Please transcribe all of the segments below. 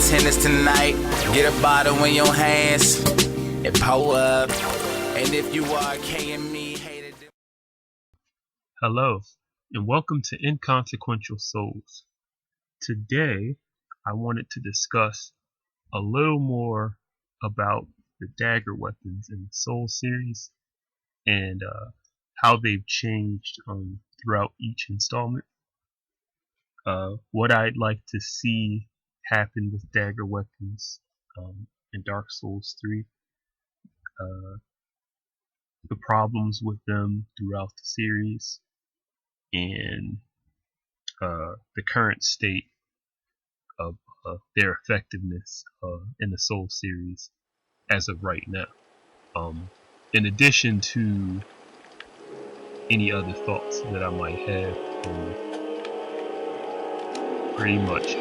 tennis tonight. Get a bottle in your hands and pull up. And if you are KME hated. Hello, and welcome to Inconsequential Souls. Today, I wanted to discuss a little more about the Dagger Weapons in the Soul series and how they've changed throughout each installment. What I'd like to see happen with Dagger Weapons in Dark Souls 3. The problems with them throughout the series, and the current state of their effectiveness in the Soul series as of right now. In addition to any other thoughts that I might have, pretty much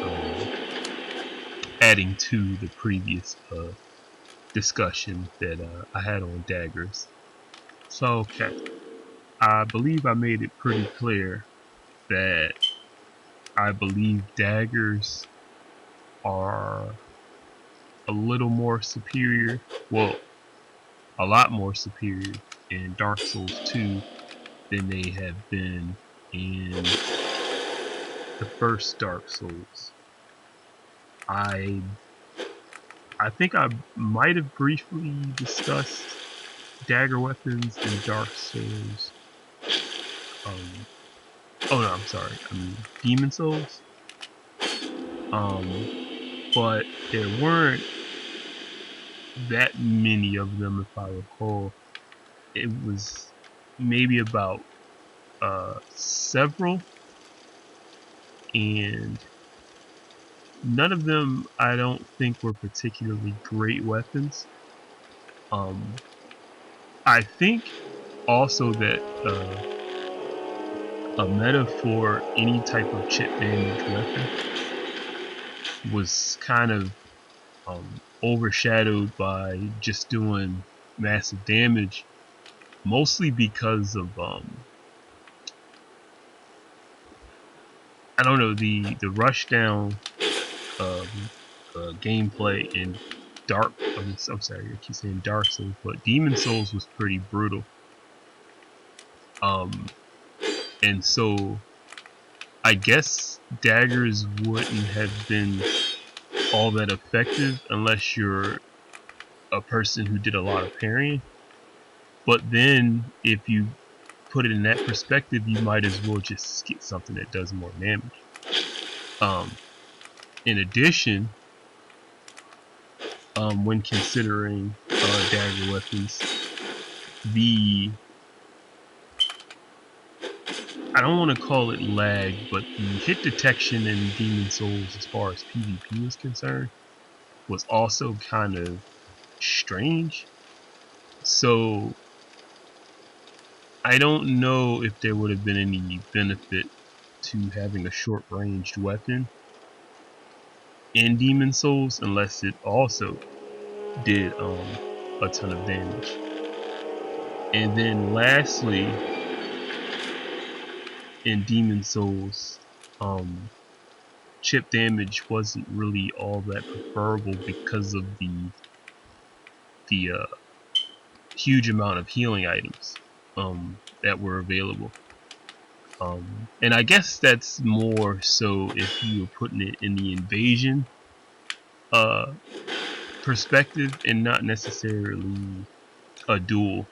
adding to the previous discussion that I had on daggers. So, okay, I believe I made it pretty clear that I believe daggers are a little more superior, well, a lot more superior in Dark Souls 2 than they have been in the first Dark Souls. I think I might have briefly discussed Dagger Weapons in Dark Souls. Demon Souls. But there weren't that many of them, if I recall. It was maybe about several, and none of them I don't think were particularly great weapons. I think also that a meta for any type of chip damage weapon was kind of overshadowed by just doing massive damage, mostly because of I don't know, the rushdown gameplay in Dark. I'm sorry, I keep saying Dark Souls, but Demon Souls was pretty brutal. And so I guess daggers wouldn't have been all that effective unless you're a person who did a lot of parrying. But then if you put it in that perspective, you might as well just get something that does more damage. In addition, when considering dagger weapons, I don't want to call it lag, but the hit detection in Demon Souls as far as PvP was concerned was also kind of strange. So I don't know if there would have been any benefit to having a short-ranged weapon in Demon Souls unless it also did a ton of damage. And then lastly, in Demon Souls, chip damage wasn't really all that preferable because of the huge amount of healing items that were available. And I guess that's more so if you were putting it in the invasion perspective and not necessarily a duel.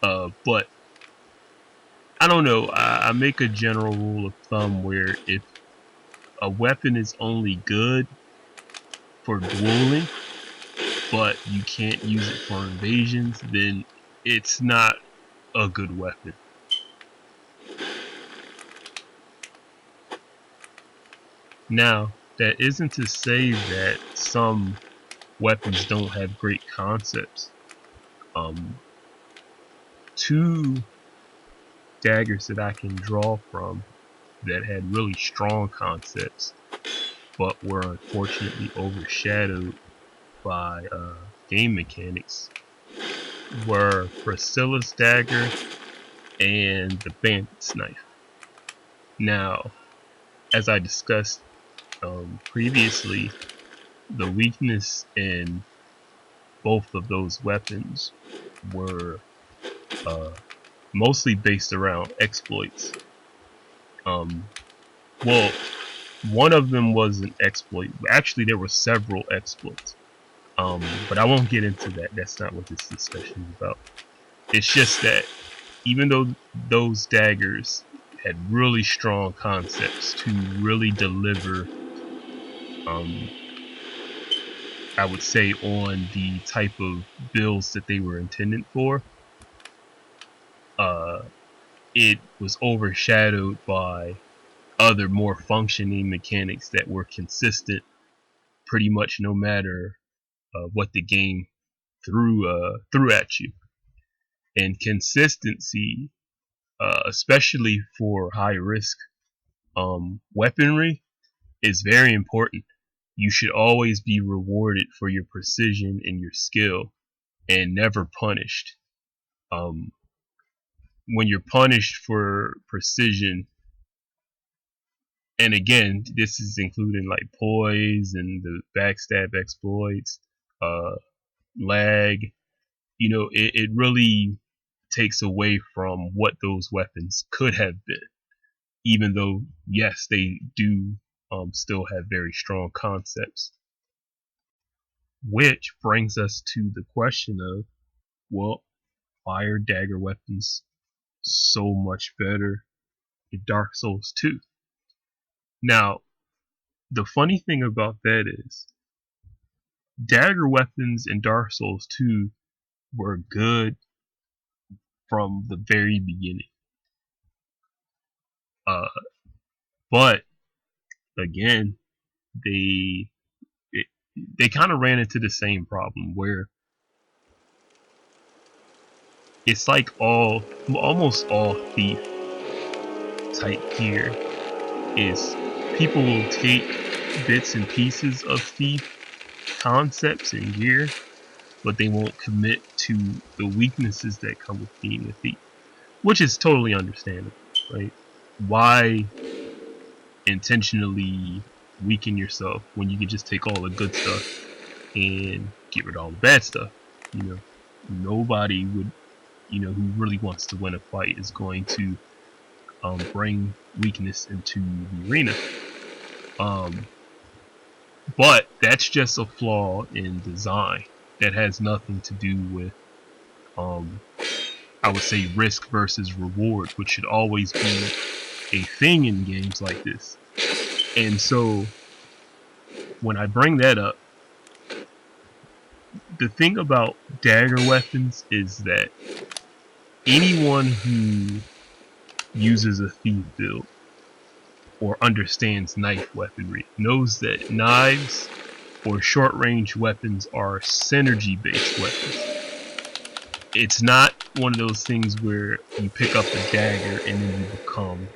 But I don't know, I make a general rule of thumb where if a weapon is only good for dueling, but you can't use it for invasions, then it's not a good weapon. Now, that isn't to say that some weapons don't have great concepts. Two daggers that I can draw from that had really strong concepts but were unfortunately overshadowed by game mechanics were Priscilla's dagger and the Bandit's knife. Now, as I discussed previously, the weakness in both of those weapons were mostly based around exploits. Well, one of them was an exploit. Actually, there were several exploits. But I won't get into that. That's not what this discussion is about. It's just that even though those daggers had really strong concepts to really deliver, I would say, on the type of builds that they were intended for, it was overshadowed by other more functioning mechanics that were consistent pretty much no matter what the game threw at you. And consistency, especially for high risk weaponry, is very important. You should always be rewarded for your precision and your skill, and never punished. When you're punished for precision, and again, this is including like poise and the backstab exploits, lag, it really takes away from what those weapons could have been. Even though, yes, they do still have very strong concepts. Which brings us to the question of, well, why are dagger weapons so much better in Dark Souls 2? Now, the funny thing about that is, dagger weapons in Dark Souls 2 were good from the very beginning. But again, they kind of ran into the same problem where it's like almost all thief type gear is people will take bits and pieces of thief concepts and gear, but they won't commit to the weaknesses that come with being a thief, which is totally understandable, right? Why intentionally weaken yourself when you can just take all the good stuff and get rid of all the bad stuff? Nobody would, who really wants to win a fight is going to bring weakness into the arena. But that's just a flaw in design that has nothing to do with, I would say, risk versus reward, which should always be a thing in games like this. And so, when I bring that up, the thing about dagger weapons is that anyone who uses a thief build or understands knife weaponry knows that knives or short range weapons are synergy based weapons. It's not one of those things where you pick up a dagger and then you become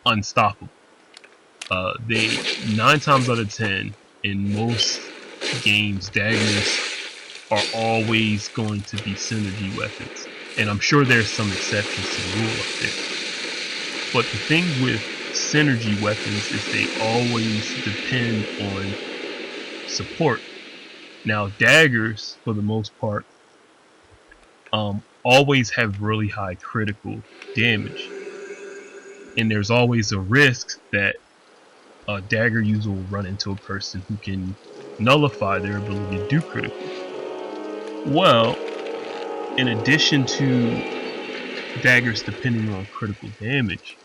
unstoppable. They 9 times out of 10 in most games, daggers are always going to be synergy weapons, and I'm sure there's some exceptions to the rule up there. But the thing with synergy weapons is they always depend on support. Now, daggers, for the most part, always have really high critical damage, and there's always a risk that a dagger user will run into a person who can nullify their ability to do critical. Well, in addition to daggers depending on critical damage,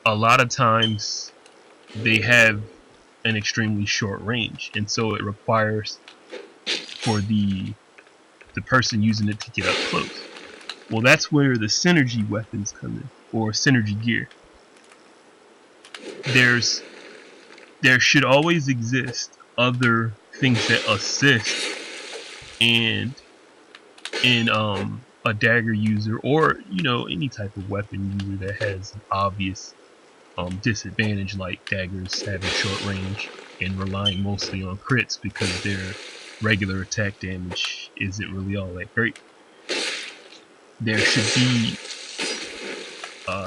a lot of times they have an extremely short range, and so it requires for the person using it to get up close. Well, that's where the synergy weapons come in, or synergy gear. There should always exist other things that assist in a dagger user, or any type of weapon user that has an obvious disadvantage, like daggers having short range and relying mostly on crits because their regular attack damage isn't really all that great. There should be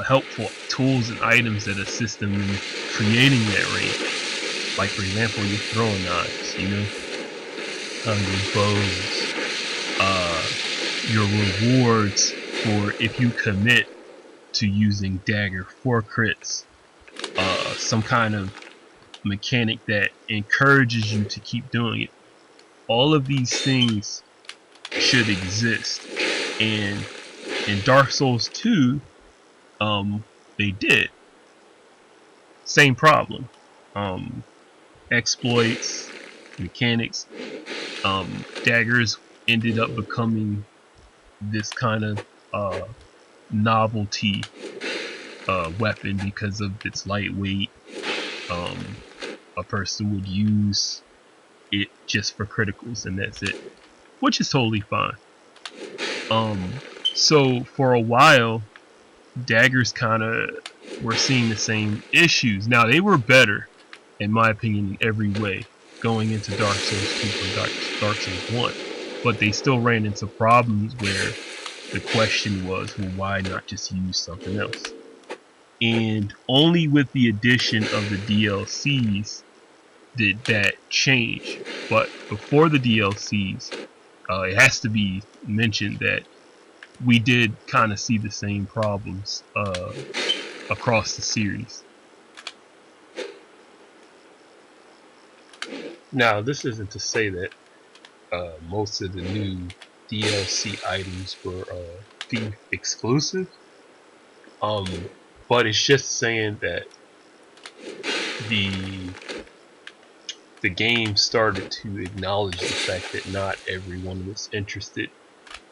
helpful tools and items that assist them in creating that range. like for example, your throwing knives, you know, your bows, your rewards for if you commit to using dagger for crits, some kind of mechanic that encourages you to keep doing it. All of these things should exist, and in Dark Souls 2, they did. Same problem. Exploits, mechanics, daggers ended up becoming this kind of novelty weapon because of its lightweight. A person would use it just for criticals and that's it, which is totally fine. So for a while, daggers kind of were seeing the same issues. Now they were better, in my opinion, in every way going into Dark Souls 2 from Dark Souls 1, but they still ran into problems where the question was, well, why not just use something else? And only with the addition of the DLCs did that change. But before the DLCs, it has to be mentioned that we did kind of see the same problems across the series. Now, this isn't to say that most of the new DLC items were Thief exclusive, but it's just saying that the the game started to acknowledge the fact that not everyone was interested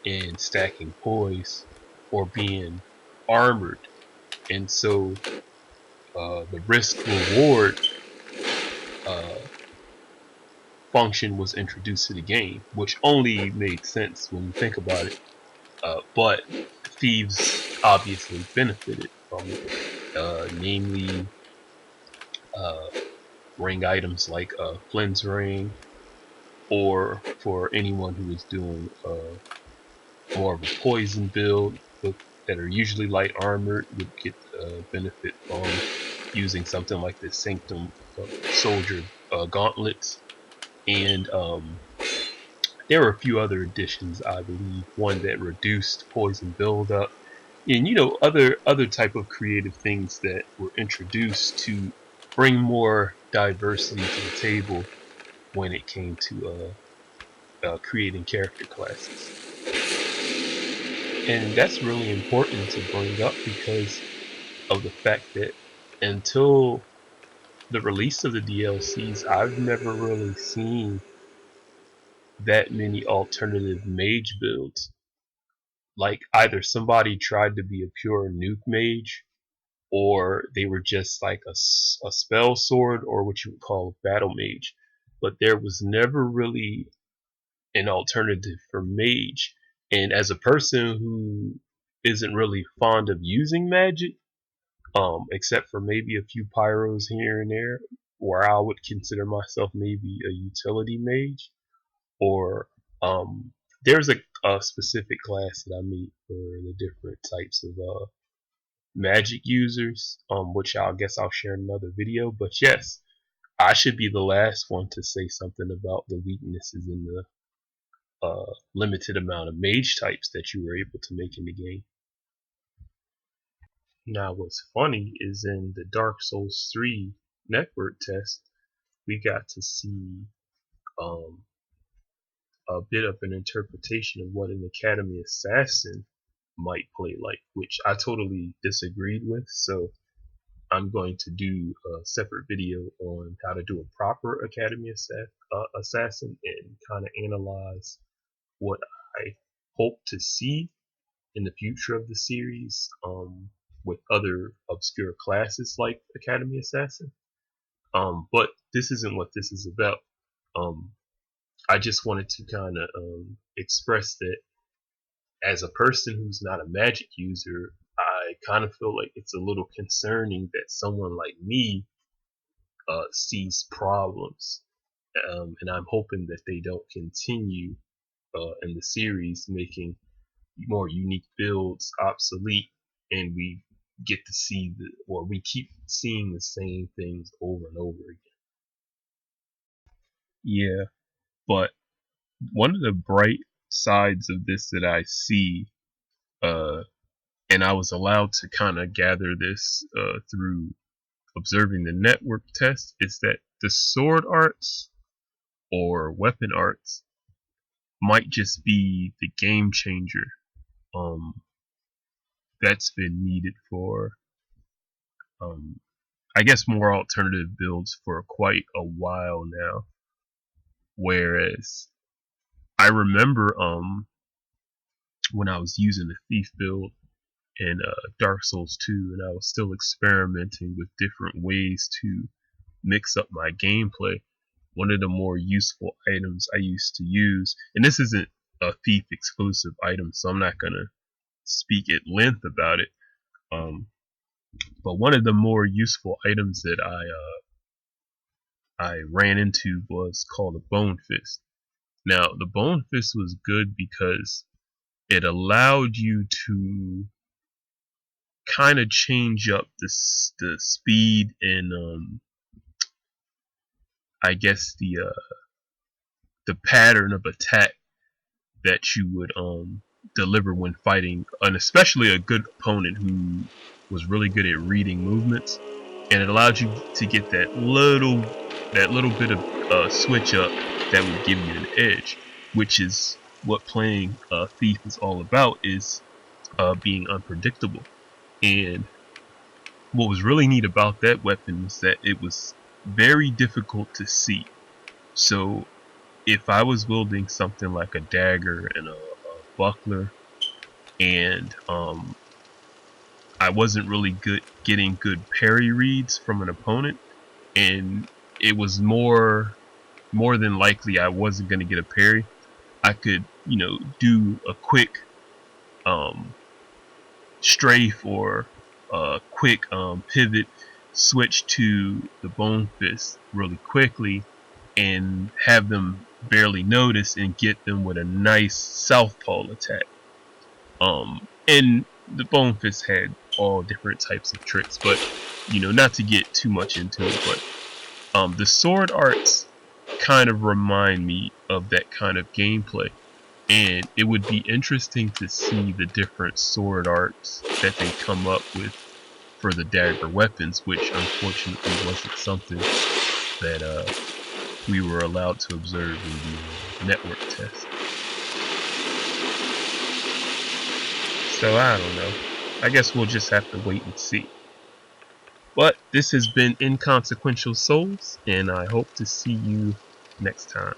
in stacking poise or being armored, and so the risk reward function was introduced to the game, which only made sense when you think about it. But thieves obviously benefited from it, namely uh, ring items like Flynn's ring, or for anyone who is doing more of a poison build that are usually light armored would get benefit from using something like the Sanctum Soldier Gauntlets. And there were a few other additions, I believe, one that reduced poison buildup, and other type of creative things that were introduced to bring more diversity to the table when it came to creating character classes. And that's really important to bring up because of the fact that until the release of the DLCs, I've never really seen that many alternative mage builds. Like either somebody tried to be a pure nuke mage, or they were just like a spell sword, or what you would call a battle mage. But there was never really an alternative for mage. And as a person who isn't really fond of using magic, except for maybe a few pyros here and there, where I would consider myself maybe a utility mage, or there's a specific class that I made for the different types of magic users, which I guess I'll share in another video. But yes, I should be the last one to say something about the weaknesses in the limited amount of mage types that you were able to make in the game. Now, what's funny is in the Dark Souls 3 network test, we got to see um, a bit of an interpretation of what an Academy Assassin might play like, which I totally disagreed with. So I'm going to do a separate video on how to do a proper Academy Assassin and kind of analyze what I hope to see in the future of the series with other obscure classes like Academy Assassin. But this isn't what this is about. Um, I just wanted to kind of express that as a person who's not a magic user, I kind of feel like it's a little concerning that someone like me sees problems. And I'm hoping that they don't continue in the series making more unique builds obsolete, and we get to see or we keep seeing the same things over and over again. Yeah, but one of the bright sides of this that I see, and I was allowed to kind of gather this through observing the network test, is that the sword arts or weapon arts might just be the game changer that's been needed for I guess more alternative builds for quite a while now. Whereas I remember when I was using the thief build in Dark Souls 2, and I was still experimenting with different ways to mix up my gameplay. One of the more useful items I used to use, and this isn't a thief exclusive item, so I'm not gonna speak at length about it. But one of the more useful items that I ran into was called a Bone Fist. Now, the Bone Fist was good because it allowed you to kind of change up the speed and I guess the pattern of attack that you would deliver when fighting, and especially a good opponent who was really good at reading movements, and it allowed you to get that little bit of switch up that would give you an edge, which is what playing Thief is all about, is being unpredictable. And what was really neat about that weapon was that it was very difficult to see. So if I was wielding something like a dagger and a buckler, and I wasn't really getting good parry reads from an opponent, and it was more than likely I wasn't going to get a parry, I could, do a quick strafe or a quick pivot switch to the Bone Fist really quickly and have them barely notice and get them with a nice southpaw attack. And the Bone Fist had all different types of tricks, but not to get too much into it, but the sword arts kind of remind me of that kind of gameplay, and it would be interesting to see the different sword arts that they come up with for the Dagger Weapons, which unfortunately wasn't something that we were allowed to observe in the network test. So I don't know. I guess we'll just have to wait and see. But this has been Inconsequential Souls, and I hope to see you next time.